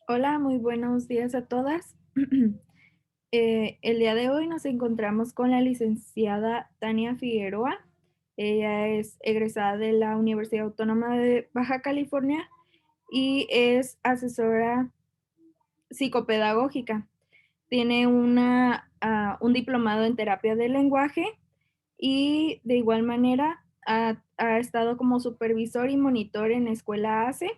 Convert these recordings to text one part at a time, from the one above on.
Hola, muy buenos días a todas. El día de hoy nos encontramos con la licenciada Tania Figueroa. Ella es egresada de la Universidad Autónoma de Baja California y es asesora psicopedagógica. Tiene un diplomado en terapia del lenguaje y de igual manera ha estado como supervisor y monitor en Escuela ACE,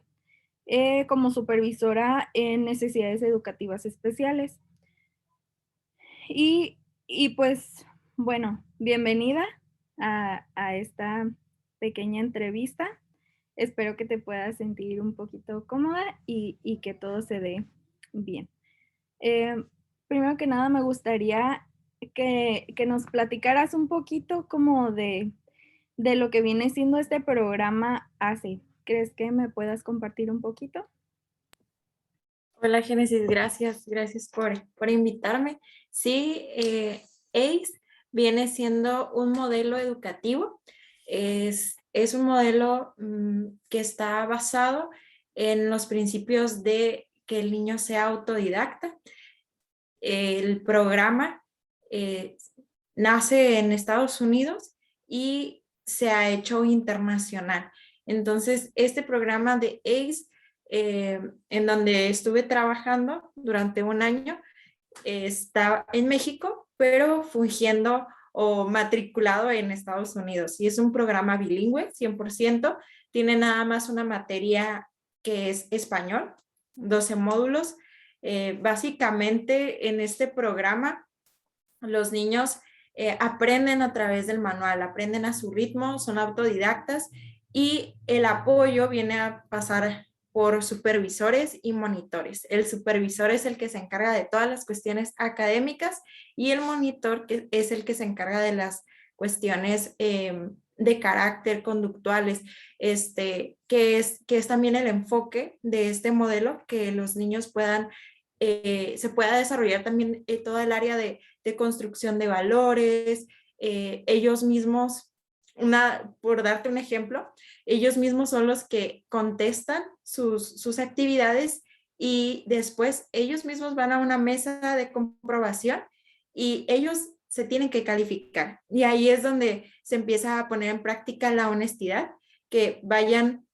como supervisora en necesidades educativas especiales. Y, y pues, bueno, bienvenida a esta pequeña entrevista. Espero que te puedas sentir un poquito cómoda y que todo se dé bien. Eh, Primero que nada, me gustaría que nos platicaras un poquito como de lo que viene siendo este programa ACE. ¿Crees que me puedas compartir un poquito? Hola Génesis, gracias por invitarme. Sí, ACE viene siendo un modelo educativo, es un modelo que está basado en los principios de que el niño sea autodidacta. El programa eh, nace en Estados Unidos y se ha hecho internacional. Entonces, este programa de ACE, en donde estuve trabajando durante un año, está en México, pero fungiendo o matriculado en Estados Unidos. Y es un programa bilingüe, 100%. Tiene nada más una materia que es español, 12 módulos. Básicamente, en este programa, los niños aprenden a través del manual, aprenden a su ritmo, son autodidactas y el apoyo viene a pasar por supervisores y monitores. El supervisor es el que se encarga de todas las cuestiones académicas y el monitor que es el que se encarga de las cuestiones de carácter conductuales, que es también el enfoque de este modelo, que los niños puedan, se pueda desarrollar también toda el área de construcción de valores, ellos mismos, por darte un ejemplo, ellos mismos son los que contestan sus actividades y después ellos mismos van a una mesa de comprobación y ellos se tienen que calificar. Y ahí es donde se empieza a poner en práctica la honestidad, que vayan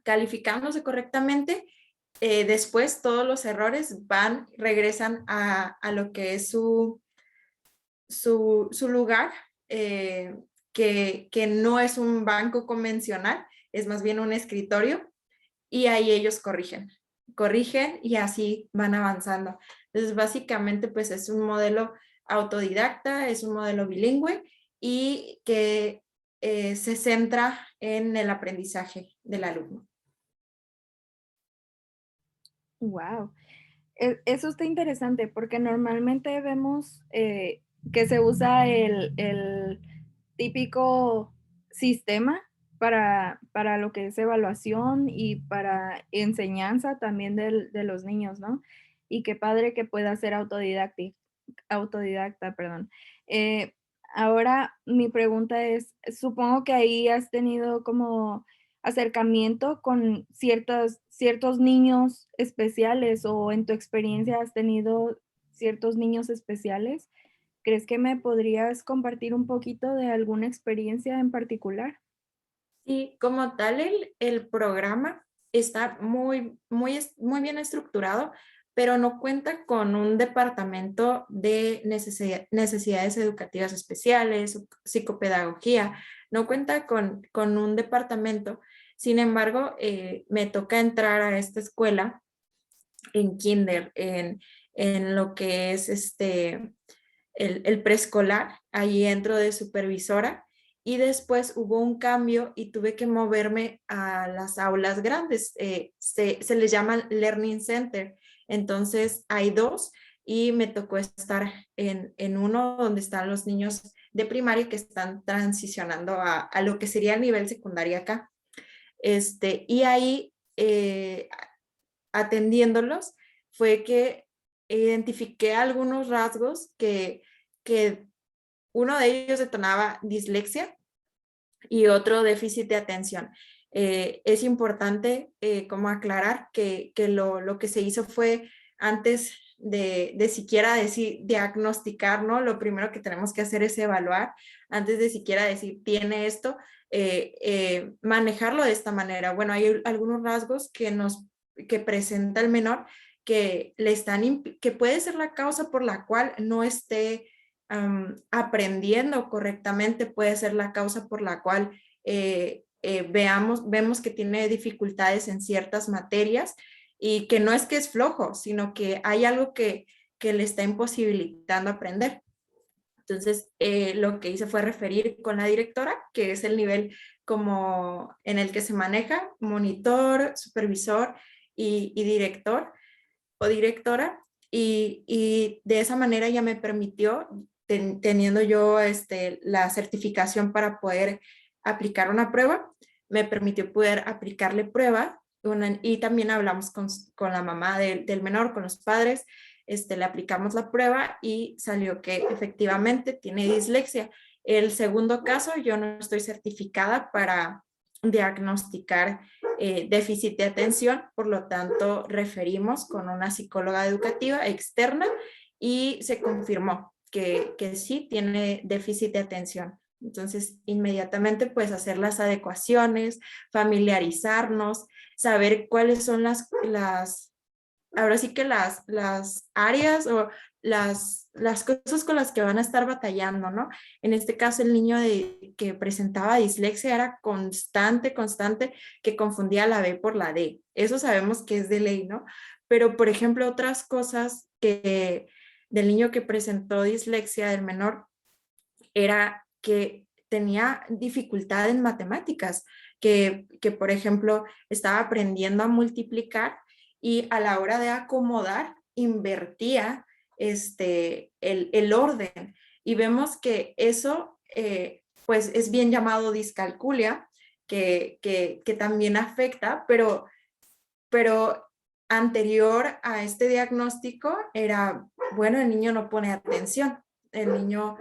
calificándose correctamente. Después todos los errores regresan a lo que es su lugar, que no es un banco convencional, es más bien un escritorio, y ahí ellos corrigen y así van avanzando. Entonces, básicamente, pues es un modelo autodidacta, es un modelo bilingüe y que se centra en el aprendizaje del alumno. Wow. Eso está interesante porque normalmente vemos que se usa el típico sistema para lo que es evaluación y para enseñanza también de los niños, ¿no? Y qué padre que pueda ser autodidacta, perdón. Eh, Ahora mi pregunta es, supongo que ahí has tenido como acercamiento con ciertos niños especiales o en tu experiencia has tenido ciertos niños especiales. ¿Crees que me podrías compartir un poquito de alguna experiencia en particular? Y como tal, el programa está muy bien estructurado, pero no cuenta con un departamento de necesidades educativas especiales, o psicopedagogía, no cuenta con un departamento. Sin embargo, me toca entrar a esta escuela en kinder, en lo que es el preescolar, ahí entro de supervisora y después hubo un cambio y tuve que moverme a las aulas grandes, se les llama Learning Center, entonces hay dos y me tocó estar en uno donde están los niños de primaria que están transicionando a lo que sería el nivel secundario acá. Y ahí atendiéndolos fue que identifiqué algunos rasgos que uno de ellos detonaba dislexia y otro déficit de atención. Es importante como aclarar que lo que se hizo fue antes de siquiera decir, diagnosticar, ¿no? Lo primero que tenemos que hacer es evaluar, antes de siquiera decir, tiene esto, manejarlo de esta manera. Bueno, hay algunos rasgos que presenta el menor que que puede ser la causa por la cual no esté aprendiendo correctamente, puede ser la causa por la cual vemos que tiene dificultades en ciertas materias y que no es que es flojo, sino que hay algo que le está imposibilitando aprender. Entonces, lo que hice fue referir con la directora, que es el nivel como en el que se maneja, monitor, supervisor y director o directora, y de esa manera ya me permitió, teniendo yo la certificación para poder aplicar una prueba, me permitió poder aplicarle prueba y también hablamos con la mamá del menor, con los padres, le aplicamos la prueba y salió que efectivamente tiene dislexia. El segundo caso, yo no estoy certificada para diagnosticar déficit de atención, por lo tanto referimos con una psicóloga educativa externa y se confirmó que sí tiene déficit de atención. Entonces, inmediatamente pues hacer las adecuaciones, familiarizarnos, saber cuáles son ahora sí que las áreas o las cosas con las que van a estar batallando, ¿no? En este caso, el niño que presentaba dislexia era constante, que confundía la B por la D. Eso sabemos que es de ley, ¿no? Pero, por ejemplo, otras cosas del niño que presentó dislexia, del menor, era que tenía dificultad en matemáticas, por ejemplo, estaba aprendiendo a multiplicar y a la hora de acomodar, invertía el orden. Y vemos que eso, pues, es bien llamado discalculia, que también afecta, pero anterior a este diagnóstico era, bueno, el niño no pone atención, el niño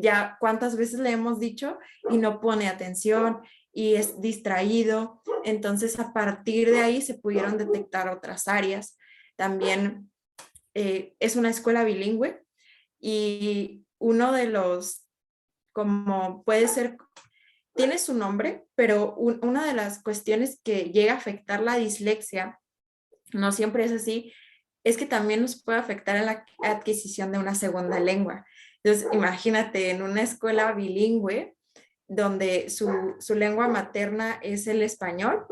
ya cuántas veces le hemos dicho y no pone atención y es distraído. Entonces, a partir de ahí se pudieron detectar otras áreas. También es una escuela bilingüe y uno de los, como puede ser, tiene su nombre, pero una de las cuestiones que llega a afectar la dislexia, no siempre es así, es que también nos puede afectar en la adquisición de una segunda lengua. Entonces, imagínate en una escuela bilingüe donde su lengua materna es el español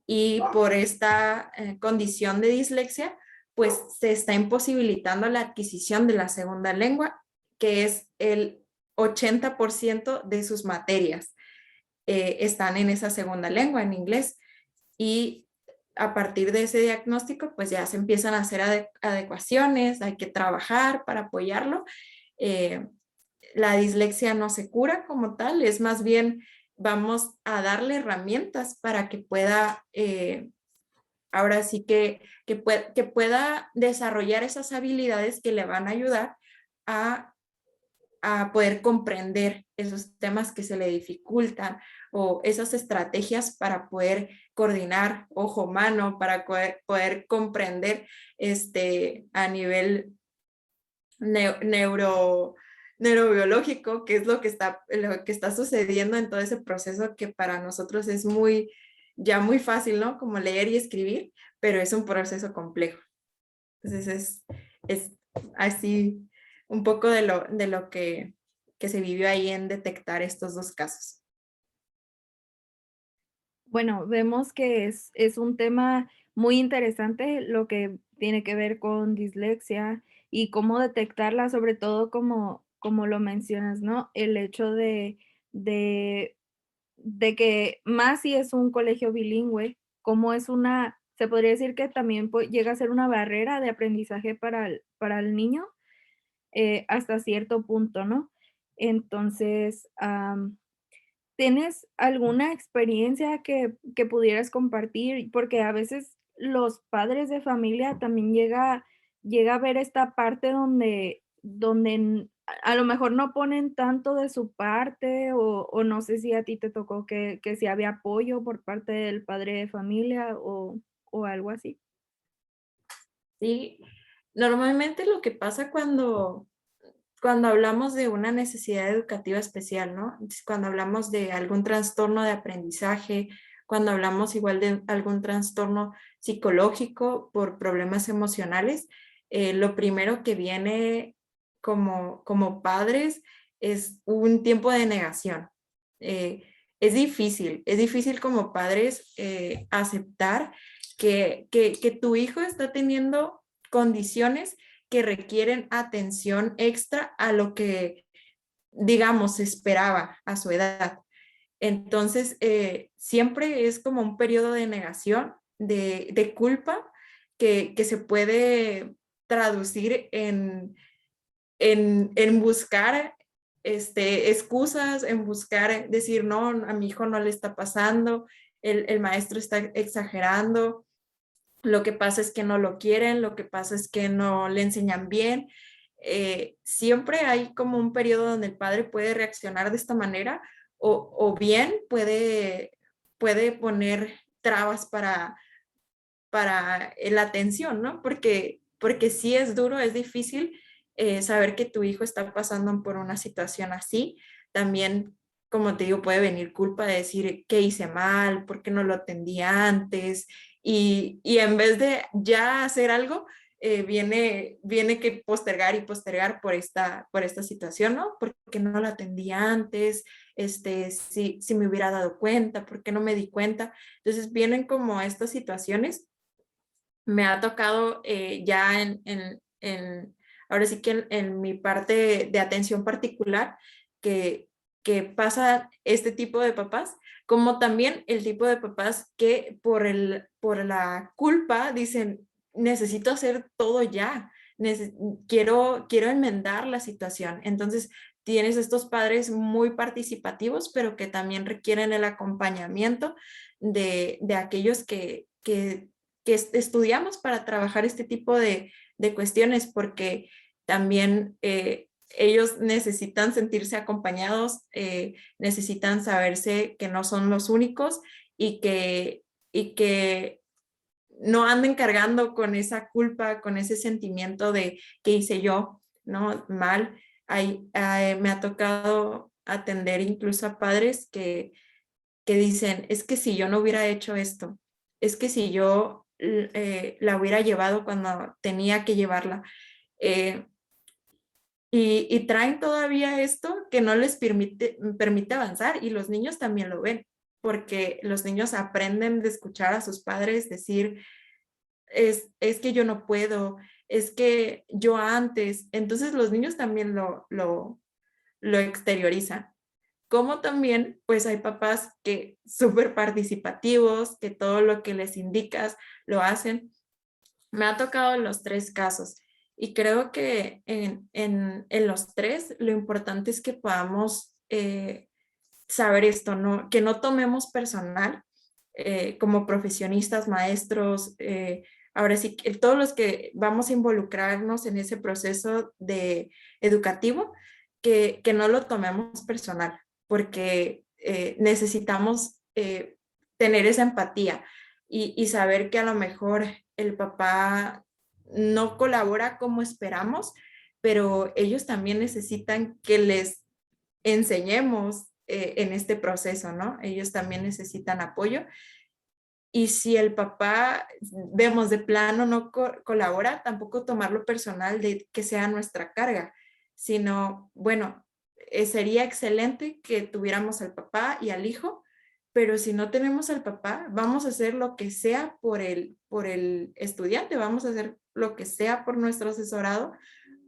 y por esta condición de dislexia, pues se está imposibilitando la adquisición de la segunda lengua, que es el 80% de sus materias. Están en esa segunda lengua, en inglés. Y a partir de ese diagnóstico, pues ya se empiezan a hacer adecuaciones, hay que trabajar para apoyarlo. Eh, la dislexia no se cura como tal, es más bien vamos a darle herramientas para que pueda, ahora sí que pueda desarrollar esas habilidades que le van a ayudar a poder comprender esos temas que se le dificultan o esas estrategias para poder coordinar ojo-mano, para poder comprender a nivel neurobiológico, qué es lo que está sucediendo en todo ese proceso que para nosotros es ya muy fácil, ¿no? Como leer y escribir, pero es un proceso complejo. Entonces es así un poco de lo que se vivió ahí en detectar estos dos casos. Bueno, vemos que es un tema muy interesante lo que tiene que ver con dislexia y cómo detectarla, sobre todo como lo mencionas, ¿no? El hecho de de que más si es un colegio bilingüe, como es se podría decir que también llega a ser una barrera de aprendizaje para el niño, hasta cierto punto, ¿no? Entonces, ¿tienes alguna experiencia que pudieras compartir? Porque a veces los padres de familia también llega a ver esta parte donde a lo mejor no ponen tanto de su parte o no sé si a ti te tocó que si había apoyo por parte del padre de familia o algo así. Sí, normalmente lo que pasa cuando hablamos de una necesidad educativa especial, ¿no? Entonces, cuando hablamos de algún trastorno de aprendizaje, cuando hablamos igual de algún trastorno psicológico por problemas emocionales, lo primero que viene como padres es un tiempo de negación. Eh, es difícil como padres aceptar que tu hijo está teniendo condiciones que requieren atención extra a lo que, digamos, se esperaba a su edad. Entonces, siempre es como un periodo de negación, de culpa, que se puede traducir en buscar excusas, en buscar decir, no, a mi hijo no le está pasando, el maestro está exagerando, lo que pasa es que no lo quieren, lo que pasa es que no le enseñan bien. Siempre hay como un periodo donde el padre puede reaccionar de esta manera o bien puede poner trabas para la atención, ¿no? Porque sí es duro, es difícil saber que tu hijo está pasando por una situación así. También, como te digo, puede venir culpa de decir qué hice mal, por qué no lo atendí antes. Y en vez de ya hacer algo, viene que postergar y postergar por esta situación, ¿no? Porque no lo atendí antes, si me hubiera dado cuenta, ¿por qué no me di cuenta? Entonces vienen como estas situaciones. Me ha tocado ya ahora sí que en mi parte de atención particular, que, que pasa este tipo de papás, como también el tipo de papás que por la culpa dicen, necesito hacer todo ya, quiero enmendar la situación. Entonces, tienes estos padres muy participativos, pero que también requieren el acompañamiento de aquellos que estudiamos para trabajar este tipo de cuestiones, porque también ellos necesitan sentirse acompañados, necesitan saberse que no son los únicos y que no anden cargando con esa culpa, con ese sentimiento de que hice yo, ¿no? Mal. Me ha tocado atender incluso a padres que dicen, es que si yo no hubiera hecho esto, es que si yo la hubiera llevado cuando tenía que llevarla. eh, y traen todavía esto que no les permite avanzar y los niños también lo ven, porque los niños aprenden de escuchar a sus padres decir, es que yo no puedo, es que yo antes, entonces los niños también lo exteriorizan. Como también, pues hay papás que súper participativos, que todo lo que les indicas lo hacen. Me ha tocado los tres casos y creo que en los tres lo importante es que podamos saber esto, ¿no? Que no tomemos personal como profesionistas, maestros, ahora sí, que todos los que vamos a involucrarnos en ese proceso de educativo, que no lo tomemos personal, porque necesitamos tener esa empatía y saber que a lo mejor el papá no colabora como esperamos, pero ellos también necesitan que les enseñemos en este proceso, ¿no? Ellos también necesitan apoyo. Y si el papá, vemos de plano, no colabora, tampoco tomarlo personal de que sea nuestra carga, sino, bueno, sería excelente que tuviéramos al papá y al hijo, pero si no tenemos al papá, vamos a hacer lo que sea por el estudiante, vamos a hacer lo que sea por nuestro asesorado,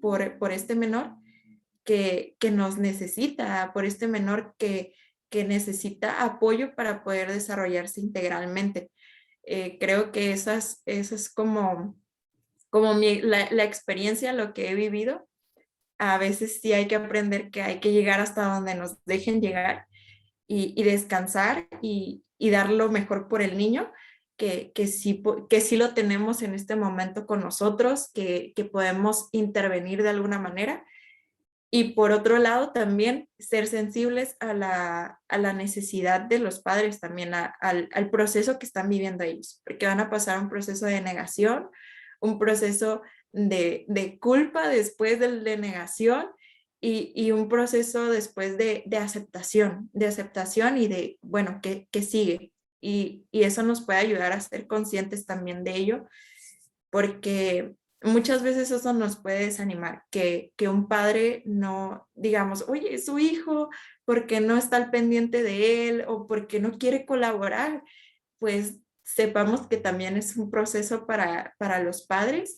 por este menor que nos necesita, por este menor que necesita apoyo para poder desarrollarse integralmente. Creo que esa es como la experiencia, lo que he vivido. A veces sí hay que aprender que hay que llegar hasta donde nos dejen llegar y descansar y dar lo mejor por el niño, que sí lo tenemos en este momento con nosotros, que podemos intervenir de alguna manera Y por otro lado, también ser sensibles a la necesidad de los padres, también al proceso que están viviendo ellos, porque van a pasar un proceso de negación, un proceso de culpa después de negación y un proceso después de aceptación y de, bueno, ¿qué sigue? Y eso nos puede ayudar a ser conscientes también de ello, porque muchas veces eso nos puede desanimar, que un padre no, digamos, oye, es su hijo, porque no está al pendiente de él o porque no quiere colaborar, pues sepamos que también es un proceso para los padres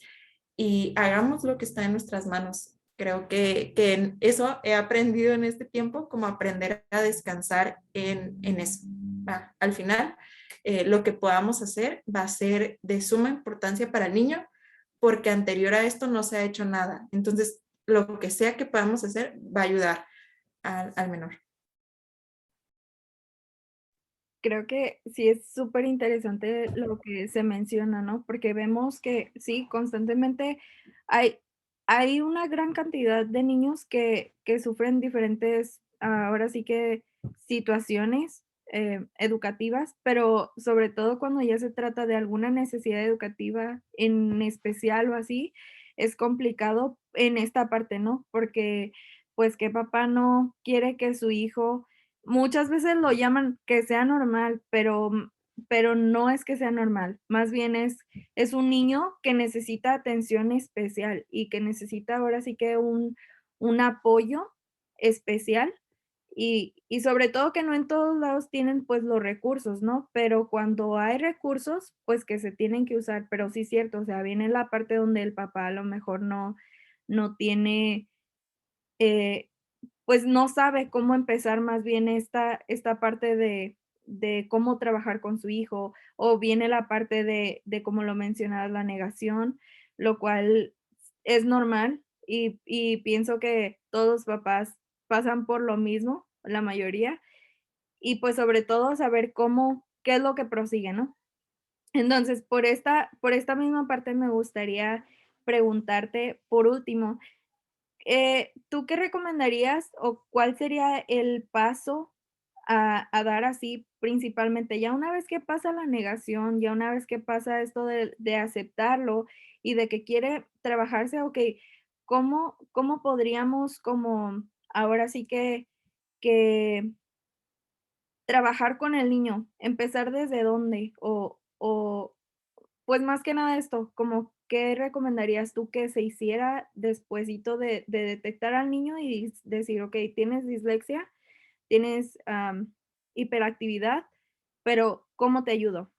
y hagamos lo que está en nuestras manos. Creo que en eso he aprendido en este tiempo, como aprender a descansar en eso. Al final, lo que podamos hacer va a ser de suma importancia para el niño, porque anterior a esto no se ha hecho nada. Entonces, lo que sea que podamos hacer va a ayudar al menor. Creo que sí es súper interesante lo que se menciona, ¿no? Porque vemos que sí, constantemente hay, hay una gran cantidad de niños que sufren diferentes, ahora sí que situaciones educativas, pero sobre todo cuando ya se trata de alguna necesidad educativa en especial o así, es complicado en esta parte, ¿no? Porque pues que papá no quiere que su hijo. Muchas veces lo llaman que sea normal, pero no es que sea normal, más bien es un niño que necesita atención especial y que necesita ahora sí que un apoyo especial y sobre todo que no en todos lados tienen, pues, los recursos, ¿no? Pero cuando hay recursos, pues, que se tienen que usar, pero sí es cierto, o sea, viene la parte donde el papá a lo mejor no tiene, eh, pues, no sabe cómo empezar más bien esta parte de cómo trabajar con su hijo, o viene la parte de, como lo mencionabas, la negación, lo cual es normal, y pienso que todos los papás pasan por lo mismo, la mayoría, y, pues, sobre todo saber cómo qué es lo que prosigue, ¿no? Entonces, por esta misma parte me gustaría preguntarte, por último, ¿tú qué recomendarías o cuál sería el paso a dar así principalmente? Ya una vez que pasa la negación, ya una vez que pasa esto de aceptarlo y de que quiere trabajarse, okey, ¿cómo podríamos como ahora sí que trabajar con el niño? ¿Empezar desde dónde? O pues, más que nada esto, como, ¿qué recomendarías tú que se hiciera despuesito de detectar al niño y decir: "Okey, tienes dislexia, tienes, hiperactividad, pero, ¿cómo te ayudo?"?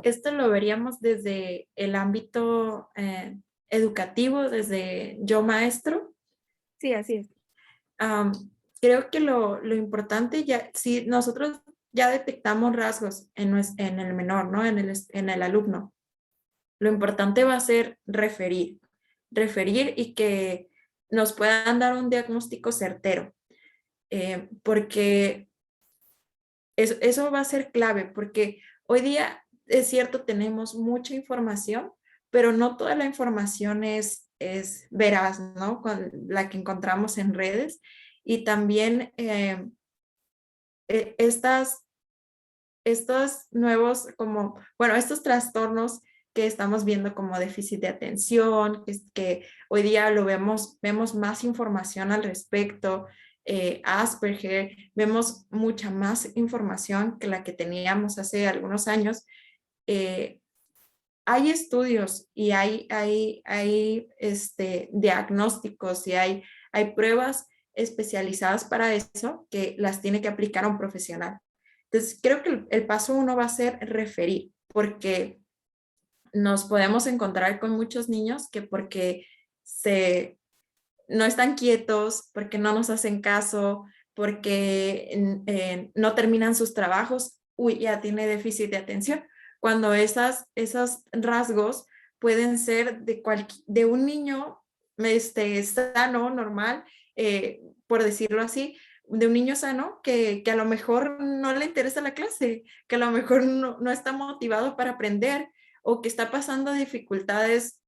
Esto lo veríamos desde el ámbito educativo, desde yo maestro. Sí, así es. Am, Creo que lo importante ya, si nosotros ya detectamos rasgos en el menor, ¿no? En el alumno, lo importante va a ser referir y que nos puedan dar un diagnóstico certero, porque eso va a ser clave, porque hoy día es cierto, tenemos mucha información, pero no toda la información es veraz, ¿no? Con la que encontramos en redes. Y también estas estos nuevos, como, bueno, estos trastornos que estamos viendo como déficit de atención, que hoy día vemos más información al respecto, Asperger, vemos mucha más información que la que teníamos hace algunos años. eh, Hay estudios y hay diagnósticos y hay pruebas especializadas para eso que las tiene que aplicar a un profesional. Entonces, creo que el paso uno va a ser referir, porque nos podemos encontrar con muchos niños que porque no están quietos, porque no nos hacen caso, porque no terminan sus trabajos, uy, ya tiene déficit de atención, cuando esos rasgos pueden ser de un niño sano, normal, por decirlo así, de un niño sano que a lo mejor no le interesa la clase, que a lo mejor no está motivado para aprender o que está pasando dificultades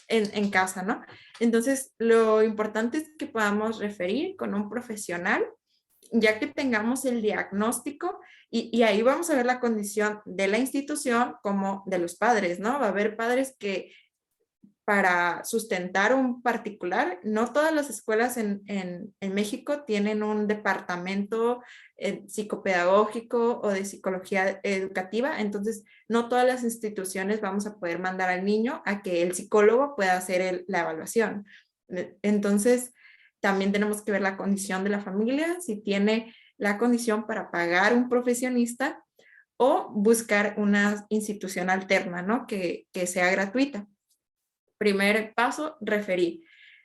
en casa, ¿no? Entonces, lo importante es que podamos referir con un profesional, ya que tengamos el diagnóstico, y ahí vamos a ver la condición de la institución como de los padres, ¿no? Va a haber padres que para sustentar un particular, no todas las escuelas en México tienen un departamento psicopedagógico o de psicología educativa, entonces no todas las instituciones vamos a poder mandar al niño a que el psicólogo pueda hacer la evaluación. Entonces, también tenemos que ver la condición de la familia, si tiene la condición para pagar un profesionista o buscar una institución alterna, ¿no? Que sea gratuita. Primer paso, referir.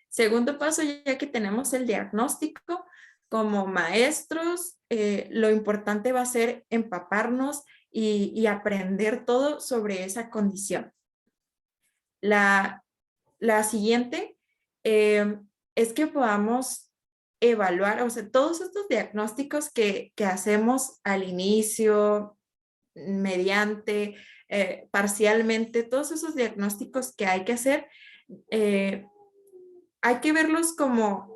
Segundo paso, ya que tenemos el diagnóstico, como maestros, lo importante va a ser empaparnos y aprender todo sobre esa condición. La siguiente es que podamos evaluar, o sea, todos estos diagnósticos que hacemos al inicio, mediante, parcialmente, todos esos diagnósticos que hay que hacer, hay que verlos como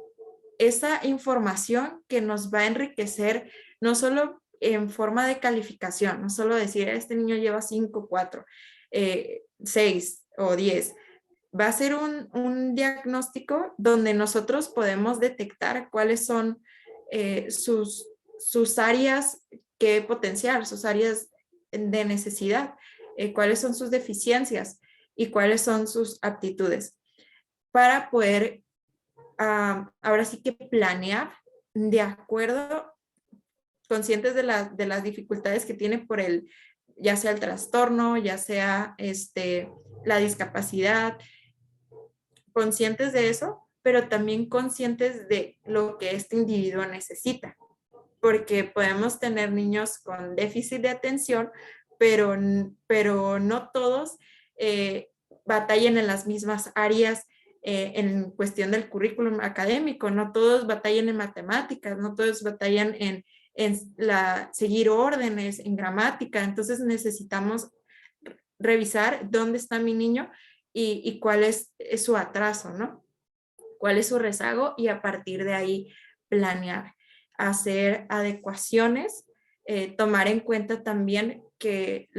esa información que nos va a enriquecer, no solo en forma de calificación, no solo decir, este niño lleva 5, 4, 6 o 10. Va a ser un diagnóstico donde nosotros podemos detectar cuáles son sus áreas que potenciar, sus áreas de necesidad, cuáles son sus deficiencias y cuáles son sus aptitudes, para poder ahora sí que planear de acuerdo, conscientes de las dificultades que tiene por ya sea el trastorno, ya sea la discapacidad, conscientes de eso, pero también conscientes de lo que este individuo necesita, porque podemos tener niños con déficit de atención, pero no todos batallan en las mismas áreas en cuestión del currículum académico, no todos batallan en matemáticas, no todos batallan en seguir órdenes, en gramática, entonces necesitamos revisar dónde está mi niño y cuál es su atraso, ¿no? Cuál es su rezago, y a partir de ahí planear, hacer adecuaciones, tomar en cuenta también que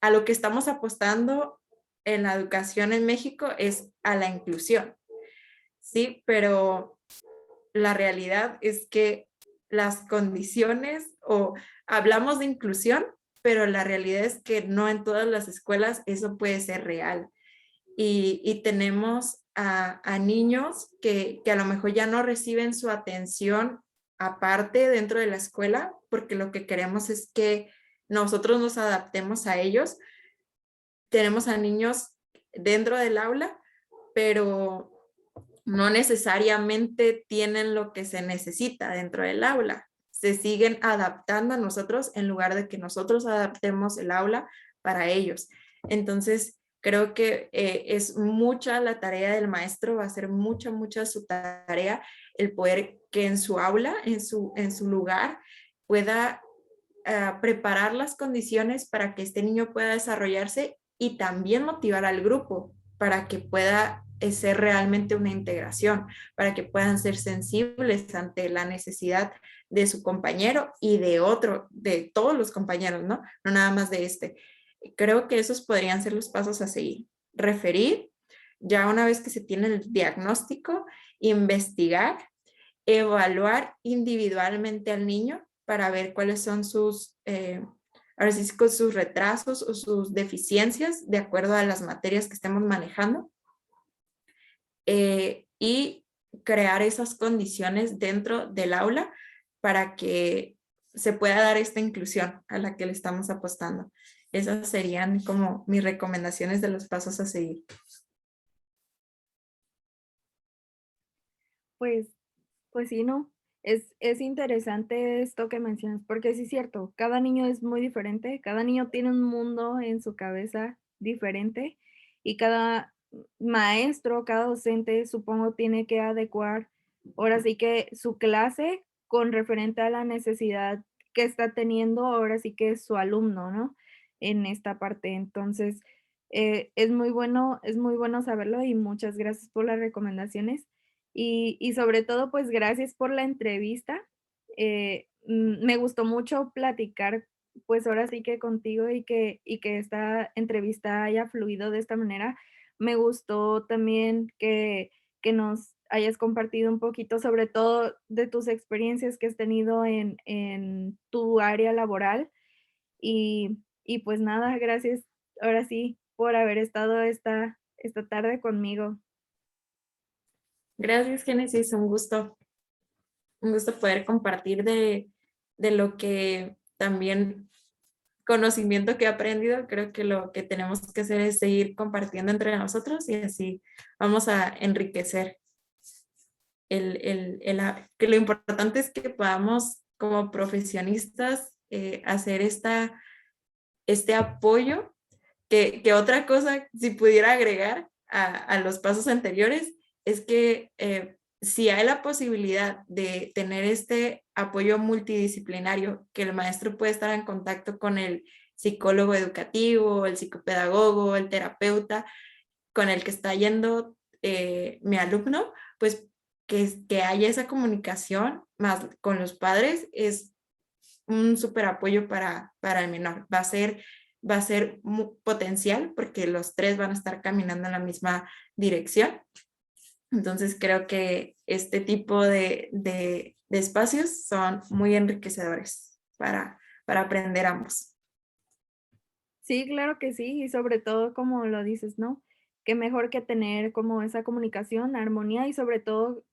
a lo que estamos apostando en la educación en México es a la inclusión, ¿sí? Pero la realidad es que las condiciones, o hablamos de inclusión, pero la realidad es que no en todas las escuelas eso puede ser real. Y tenemos a niños que a lo mejor ya no reciben su atención aparte dentro de la escuela, porque lo que queremos es que nosotros nos adaptemos a ellos. Tenemos a niños dentro del aula, pero no necesariamente tienen lo que se necesita dentro del aula. Se siguen adaptando a nosotros en lugar de que nosotros adaptemos el aula para ellos. Entonces, creo que es mucha la tarea del maestro, va a ser mucha su tarea, el poder que en su aula, en su lugar, pueda preparar las condiciones para que este niño pueda desarrollarse, y también motivar al grupo para que pueda ser realmente una integración, para que puedan ser sensibles ante la necesidad de su compañero y de todos los compañeros, ¿no? No nada más de este. Creo que esos podrían ser los pasos a seguir. Referir, ya una vez que se tiene el diagnóstico, investigar, evaluar individualmente al niño para ver cuáles son ahora sí, sus retrasos o sus deficiencias de acuerdo a las materias que estemos manejando, y crear esas condiciones dentro del aula para que se pueda dar esta inclusión a la que le estamos apostando. Esas serían como mis recomendaciones de los pasos a seguir. Pues sí, ¿no? Es interesante esto que mencionas, porque sí es cierto, cada niño es muy diferente, cada niño tiene un mundo en su cabeza diferente, y cada maestro, cada docente, supongo, tiene que adecuar, ahora sí que su clase con referente a la necesidad que está teniendo, ahora sí que su alumno, ¿no? En esta parte. Entonces, es muy bueno saberlo y muchas gracias por las recomendaciones. Y sobre todo, pues gracias por la entrevista. Me gustó mucho platicar, pues ahora sí que contigo y que esta entrevista haya fluido de esta manera. Me gustó también que nos hayas compartido un poquito, sobre todo de tus experiencias que has tenido en tu área laboral. Y pues nada, gracias ahora sí por haber estado esta tarde conmigo. Gracias, Génesis, un gusto poder compartir de lo que también conocimiento que he aprendido. Creo que lo que tenemos que hacer es seguir compartiendo entre nosotros y así vamos a enriquecer que lo importante es que podamos como profesionistas hacer este apoyo, que otra cosa, si pudiera agregar a los pasos anteriores, es que si hay la posibilidad de tener este apoyo multidisciplinario, que el maestro puede estar en contacto con el psicólogo educativo, el psicopedagogo, el terapeuta con el que está yendo mi alumno, pues que haya esa comunicación más con los padres es un súper apoyo para el menor. Va a ser potencial porque los tres van a estar caminando en la misma dirección. Entonces creo que este tipo de espacios son muy enriquecedores para aprender ambos. Sí, claro que sí, y sobre todo, como lo dices, ¿no? Qué mejor que tener como esa comunicación, armonía y sobre todo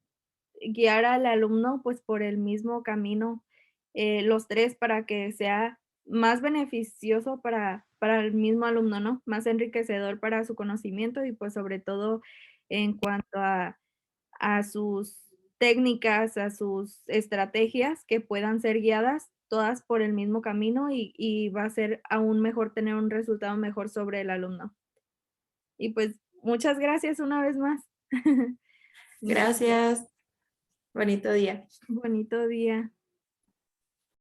guiar al alumno, pues, por el mismo camino, los 3 para que sea más beneficioso para el mismo alumno, ¿no? Más enriquecedor para su conocimiento y, pues, sobre todo en cuanto a sus técnicas, a sus estrategias que puedan ser guiadas todas por el mismo camino y va a ser aún mejor tener un resultado mejor sobre el alumno. Y, pues, muchas gracias una vez más. Gracias. Bonito día. Bonito día.